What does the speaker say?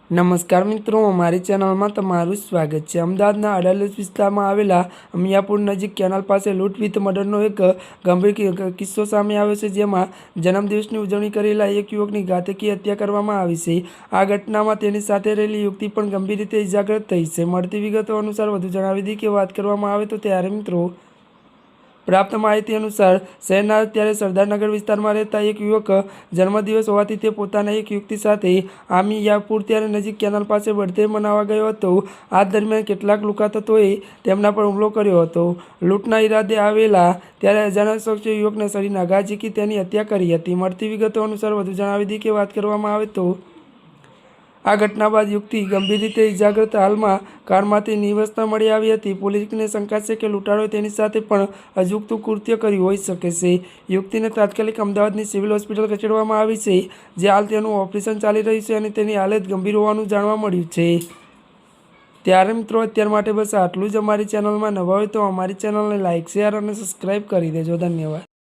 નમસ્કાર મિત્રો, અમારી ચેનલમાં તમારું સ્વાગત છે। અમદાવાદના અડાલજ વિસ્તારમાં આવેલા અમિયાપુર નજીક કેનાલ પાસે લૂંટ વિથ મર્ડરનો એક ગંભીર કિસ્સો સામે આવ્યો છે, જેમાં જન્મદિવસની ઉજવણી કરેલા એક યુવકની ઘાતકી હત્યા કરવામાં આવી છે। આ ઘટનામાં તેની સાથે રહેલી યુવતી પણ ગંભીર રીતે ઇજાગ્રસ્ત થઈ છે। મળતી વિગતો અનુસાર વધુ જણાવી દઈએ કે વાત કરવામાં આવે તો ત્યારે મિત્રો પ્રાપ્ત માહિતી અનુસાર શહેરના અત્યારે સરદારનગર વિસ્તારમાં રહેતા એક યુવક જન્મદિવસ હોવાથી તે પોતાના એક યુવતી સાથે આમિયાપુર ત્યારે નજીક કેનાલ પાસે બર્થડે મનાવવા ગયો હતો। આ દરમિયાન કેટલાક લુખ્ખા તત્વોએ તેમના પર હુમલો કર્યો હતો। લૂંટના ઈરાદે આવેલા ત્યારે અજાણ્યા શખ્સે યુવકને શરીરના ઘા ઝીકી તેની હત્યા કરી હતી। મળતી વિગતો અનુસાર વધુ જણાવી દઈએ કે વાત કરવામાં આવે તો આ ઘટના બાદ યુવતી ગંભીર રીતે ઇજાગ્રસ્ત હાલમાં કારમાંથી નિવસતા મળી આવી હતી। પોલીસને શંકા છે કે લૂંટારોએ તેની સાથે પણ અજુગતું કૃત્ય કર્યું હોઈ શકે છે। યુવતીને તાત્કાલિક અમદાવાદની સિવિલ હોસ્પિટલ ખસેડવામાં આવી છે, જે હાલ તેનું ઓપરેશન ચાલી રહ્યું છે અને તેની હાલત ગંભીર હોવાનું જાણવા મળ્યું છે। ત્યારે મિત્રો અત્યાર માટે બસ આટલું જ। અમારી ચેનલમાં નવા હોય તો અમારી ચેનલને લાઇક, શેર અને સબસ્ક્રાઈબ કરી દેજો। ધન્યવાદ।